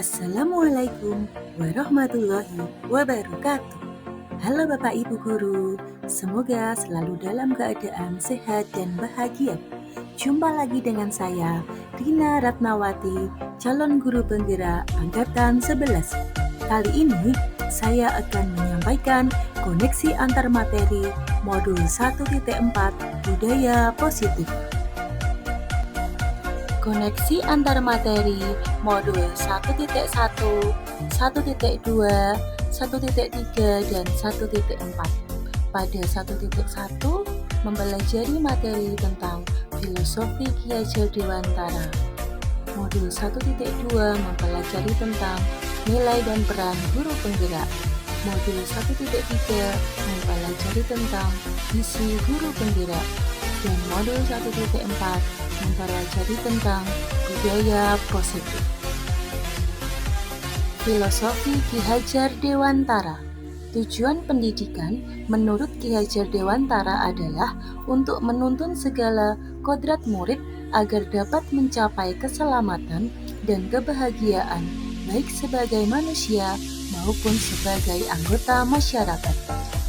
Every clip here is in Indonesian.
Assalamualaikum warahmatullahi wabarakatuh. Halo Bapak Ibu Guru, semoga selalu dalam keadaan sehat dan bahagia. Jumpa lagi dengan saya, Rina Ratnawati, calon guru penggerak angkatan 11. Kali ini saya akan menyampaikan koneksi antar materi modul 1.4 Budaya Positif. Koneksi antar materi modul 1.1, 1.2, 1.3, dan 1.4. Pada 1.1 mempelajari materi tentang filosofi Ki Hajar Dewantara. Modul 1.2 mempelajari tentang nilai dan peran guru penggerak. Modul 1.3 mempelajari tentang visi guru penggerak. Dan modul 1.4 mempelajari tentang budaya positif. Filosofi Ki Hajar Dewantara. Tujuan pendidikan menurut Ki Hajar Dewantara adalah untuk menuntun segala kodrat murid agar dapat mencapai keselamatan dan kebahagiaan baik sebagai manusia maupun sebagai anggota masyarakat.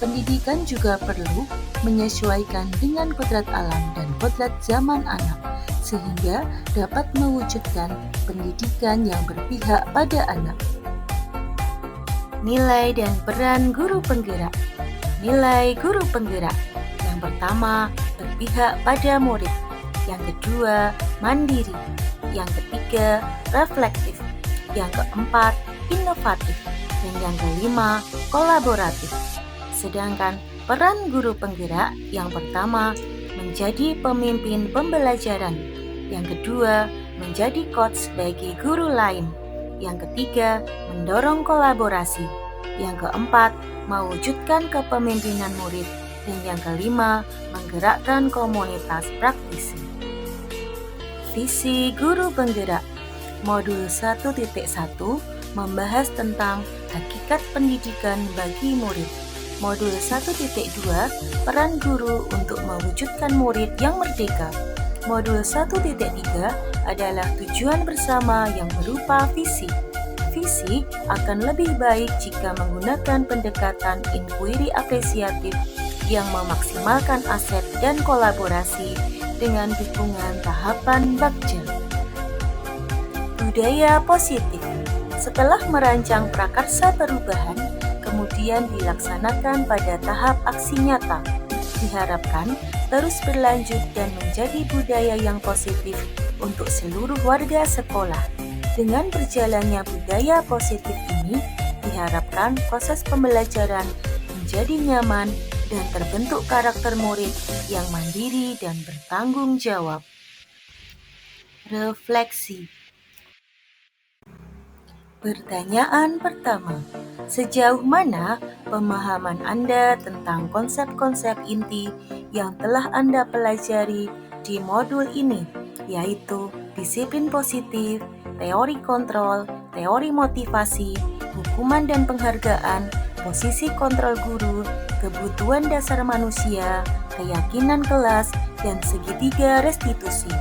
Pendidikan juga perlu menyesuaikan dengan kodrat alam dan kodrat zaman anak, sehingga dapat mewujudkan pendidikan yang berpihak pada anak. Nilai dan peran guru penggerak. Nilai guru penggerak. Yang pertama, berpihak pada murid. Yang kedua, mandiri. Yang ketiga, reflektif. Yang keempat, inovatif. Dan yang kelima, kolaboratif. Sedangkan peran guru penggerak yang pertama menjadi pemimpin pembelajaran, yang kedua menjadi coach bagi guru lain, yang ketiga mendorong kolaborasi, yang keempat mewujudkan kepemimpinan murid, dan yang kelima menggerakkan komunitas praktisi. Visi guru penggerak. Modul 1.1 membahas tentang hakikat pendidikan bagi murid. Modul 1.2 peran guru untuk mewujudkan murid yang merdeka. Modul 1.3 adalah tujuan bersama yang berupa visi. Visi akan lebih baik jika menggunakan pendekatan inquiry apresiatif yang memaksimalkan aset dan kolaborasi dengan dukungan tahapan Bagja. Budaya positif. Setelah merancang prakarsa perubahan, kemudian dilaksanakan pada tahap aksi nyata, diharapkan terus berlanjut dan menjadi budaya yang positif untuk seluruh warga sekolah. Dengan berjalannya budaya positif ini, diharapkan proses pembelajaran menjadi nyaman dan terbentuk karakter murid yang mandiri dan bertanggung jawab. Refleksi. Pertanyaan pertama, sejauh mana pemahaman Anda tentang konsep-konsep inti yang telah Anda pelajari di modul ini, yaitu disiplin positif, teori kontrol, teori motivasi, hukuman dan penghargaan, posisi kontrol guru, kebutuhan dasar manusia, keyakinan kelas, dan segitiga restitusi.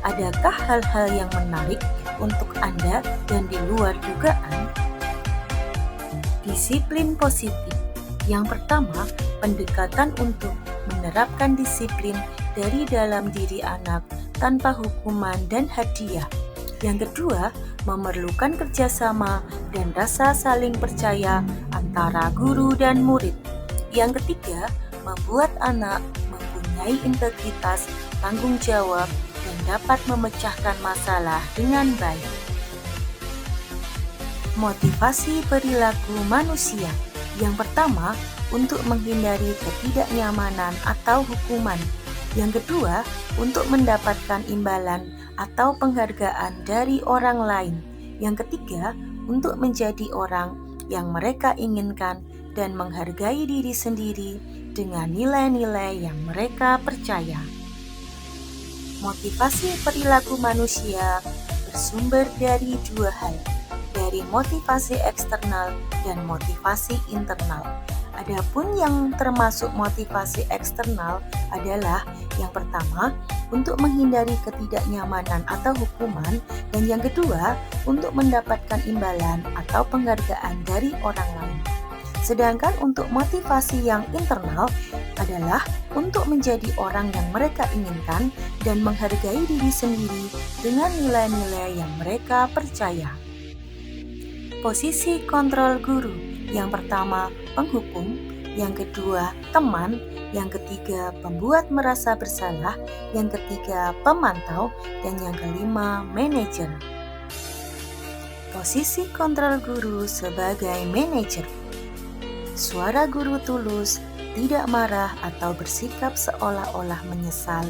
Adakah hal-hal yang menarik untuk Anda dan di luar dugaan? Disiplin positif. Yang pertama, pendekatan untuk menerapkan disiplin dari dalam diri anak tanpa hukuman dan hadiah. Yang kedua, memerlukan kerjasama dan rasa saling percaya antara guru dan murid. Yang ketiga, membuat anak mempunyai integritas, tanggung jawab, dan dapat memecahkan masalah dengan baik. Motivasi perilaku manusia. Yang pertama, untuk menghindari ketidaknyamanan atau hukuman. Yang kedua, untuk mendapatkan imbalan atau penghargaan dari orang lain. Yang ketiga, untuk menjadi orang yang mereka inginkan dan menghargai diri sendiri dengan nilai-nilai yang mereka percaya. Motivasi perilaku manusia bersumber dari dua hal, dari motivasi eksternal dan motivasi internal. Adapun yang termasuk motivasi eksternal adalah yang pertama, untuk menghindari ketidaknyamanan atau hukuman, dan yang kedua untuk mendapatkan imbalan atau penghargaan dari orang lain. Sedangkan untuk motivasi yang internal adalah untuk menjadi orang yang mereka inginkan dan menghargai diri sendiri dengan nilai-nilai yang mereka percaya. Posisi kontrol guru, yang pertama penghukum, yang kedua teman, yang ketiga pembuat merasa bersalah, yang ketiga pemantau, dan yang kelima manajer. Posisi kontrol guru sebagai manajer. Suara guru tulus, tidak marah atau bersikap seolah-olah menyesal,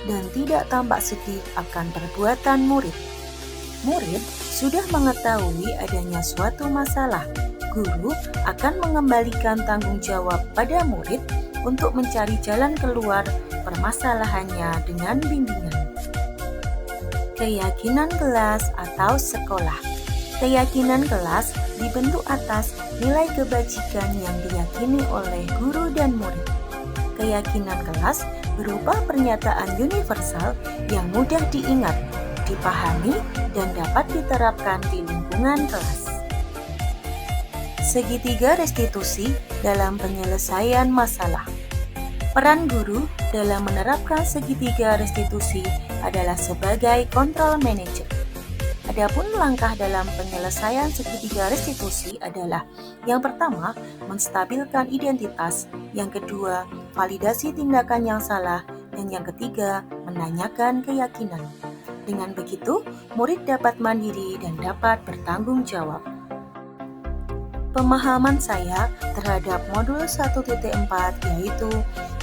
dan tidak tampak sedih akan perbuatan murid. Murid sudah mengetahui adanya suatu masalah. Guru akan mengembalikan tanggung jawab pada murid untuk mencari jalan keluar permasalahannya dengan bimbingan. Keyakinan kelas atau sekolah. Keyakinan kelas dibentuk atas nilai kebajikan yang diyakini oleh guru dan murid. Keyakinan kelas berupa pernyataan universal yang mudah diingat, dipahami, dan dapat diterapkan di lingkungan kelas. Segitiga restitusi dalam penyelesaian masalah. Peran guru dalam menerapkan segitiga restitusi adalah sebagai control manager. Adapun langkah dalam penyelesaian segitiga restitusi adalah yang pertama, menstabilkan identitas, yang kedua, validasi tindakan yang salah, dan yang ketiga, menanyakan keyakinan. Dengan begitu, murid dapat mandiri dan dapat bertanggung jawab. Pemahaman saya terhadap modul 1.4 yaitu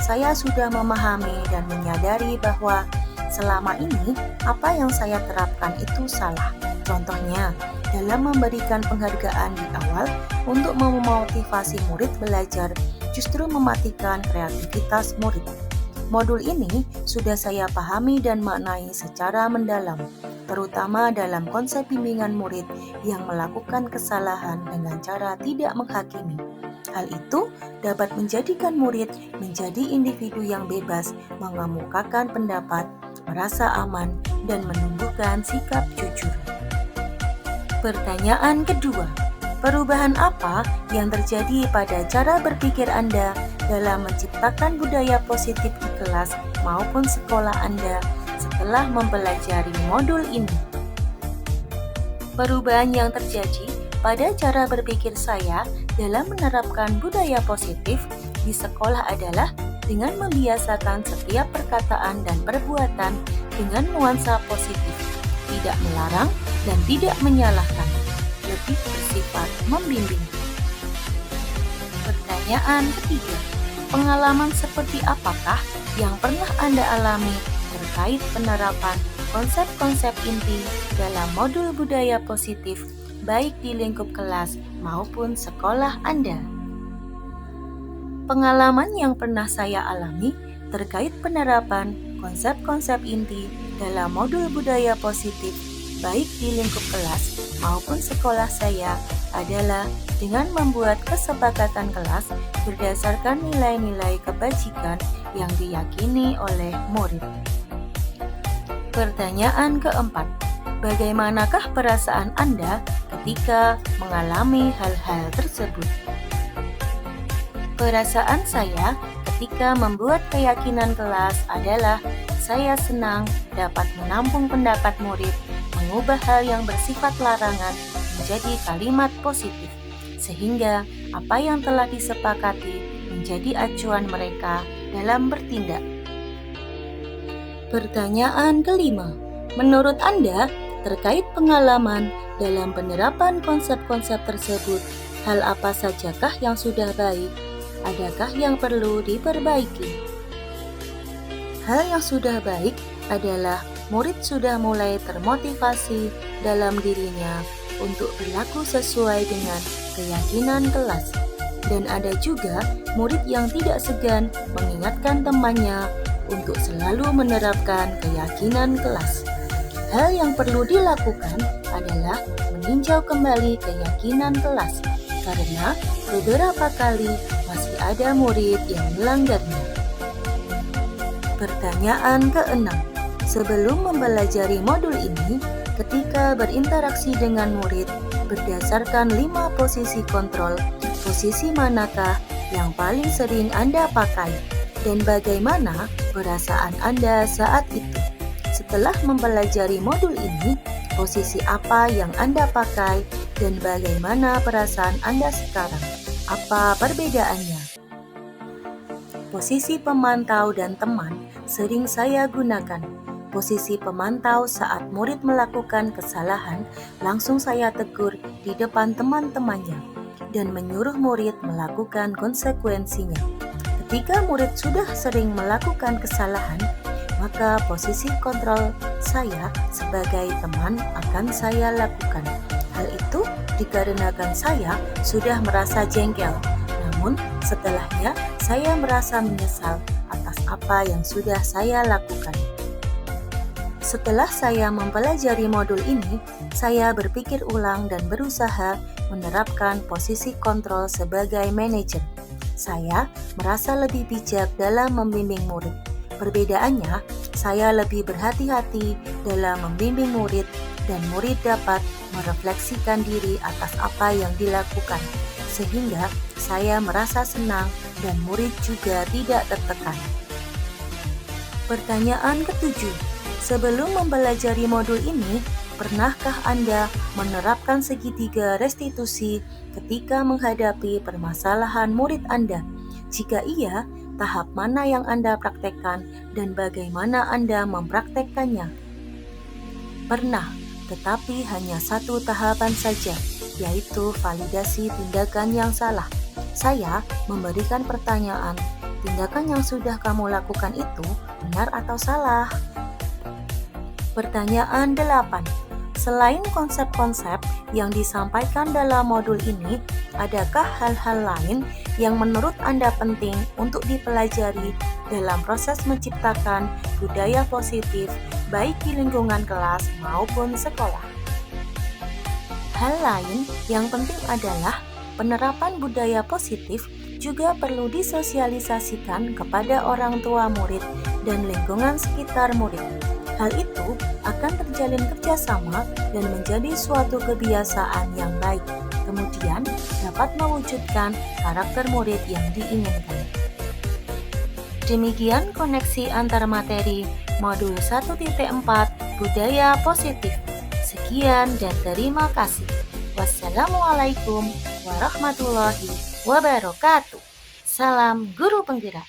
saya sudah memahami dan menyadari bahwa selama ini apa yang saya terapkan itu salah. Contohnya, dalam memberikan penghargaan di awal untuk memotivasi murid belajar justru mematikan kreativitas murid. Modul ini sudah saya pahami dan maknai secara mendalam, terutama dalam konsep bimbingan murid yang melakukan kesalahan dengan cara tidak menghakimi. Hal itu dapat menjadikan murid menjadi individu yang bebas, mengemukakan pendapat, merasa aman, dan menumbuhkan sikap jujur. Pertanyaan kedua, perubahan apa yang terjadi pada cara berpikir Anda dalam menciptakan budaya positif di kelas maupun sekolah Anda setelah mempelajari modul ini? Perubahan yang terjadi pada cara berpikir saya dalam menerapkan budaya positif di sekolah adalah dengan membiasakan setiap perkataan dan perbuatan dengan nuansa positif, tidak melarang dan tidak menyalahkan, lebih bersifat membimbing. Pertanyaan ketiga, pengalaman seperti apakah yang pernah Anda alami terkait penerapan konsep-konsep inti dalam modul budaya positif baik di lingkup kelas maupun sekolah Anda? Pengalaman yang pernah saya alami terkait penerapan konsep-konsep inti dalam modul budaya positif baik di lingkup kelas maupun sekolah saya adalah dengan membuat kesepakatan kelas berdasarkan nilai-nilai kebajikan yang diyakini oleh murid. Pertanyaan keempat, bagaimanakah perasaan Anda ketika mengalami hal-hal tersebut? Perasaan saya ketika membuat keyakinan kelas adalah saya senang dapat menampung pendapat murid, mengubah hal yang bersifat larangan menjadi kalimat positif, sehingga apa yang telah disepakati menjadi acuan mereka dalam bertindak. Pertanyaan kelima, menurut Anda terkait pengalaman dalam penerapan konsep-konsep tersebut, hal apa sajakah yang sudah baik? Adakah yang perlu diperbaiki? Hal yang sudah baik adalah murid sudah mulai termotivasi dalam dirinya untuk berlaku sesuai dengan keyakinan kelas. Dan ada juga murid yang tidak segan mengingatkan temannya untuk selalu menerapkan keyakinan kelas. Hal yang perlu dilakukan adalah meninjau kembali keyakinan kelas, karena beberapa kali masih ada murid yang melanggarnya. Pertanyaan keenam, Sebelum mempelajari modul ini, ketika berinteraksi dengan murid berdasarkan 5 posisi kontrol, posisi manakah yang paling sering Anda pakai dan bagaimana perasaan Anda saat itu? Setelah mempelajari modul ini, posisi apa yang Anda pakai dan bagaimana perasaan Anda sekarang? Apa perbedaannya? Posisi pemantau dan teman sering saya gunakan. Posisi pemantau saat murid melakukan kesalahan, langsung saya tegur di depan teman-temannya dan menyuruh murid melakukan konsekuensinya. Ketika murid sudah sering melakukan kesalahan, maka posisi kontrol saya sebagai teman akan saya lakukan. Hal itu dikarenakan saya sudah merasa jengkel, namun setelahnya saya merasa menyesal atas apa yang sudah saya lakukan. Setelah saya mempelajari modul ini, saya berpikir ulang dan berusaha menerapkan posisi kontrol sebagai manajer. Saya merasa lebih bijak dalam membimbing murid. Perbedaannya, saya lebih berhati-hati dalam membimbing murid dan murid dapat merefleksikan diri atas apa yang dilakukan, sehingga saya merasa senang dan murid juga tidak tertekan. Pertanyaan ketujuh. Sebelum mempelajari modul ini, pernahkah Anda menerapkan segitiga restitusi ketika menghadapi permasalahan murid Anda? Jika iya, tahap mana yang Anda praktekkan dan bagaimana Anda mempraktekkannya? Pernah, tetapi hanya satu tahapan saja, yaitu validasi tindakan yang salah. Saya memberikan pertanyaan, tindakan yang sudah kamu lakukan itu benar atau salah? Pertanyaan 8. Selain konsep-konsep yang disampaikan dalam modul ini, adakah hal-hal lain yang menurut Anda penting untuk dipelajari dalam proses menciptakan budaya positif baik di lingkungan kelas maupun sekolah? Hal lain yang penting adalah penerapan budaya positif juga perlu disosialisasikan kepada orang tua murid dan lingkungan sekitar murid. Hal itu akan terjalin kerjasama dan menjadi suatu kebiasaan yang baik, kemudian dapat mewujudkan karakter murid yang diinginkan. Demikian koneksi antar materi modul 1.4 Budaya Positif. Sekian dan terima kasih. Wassalamualaikum warahmatullahi wabarakatuh. Salam Guru Penggerak.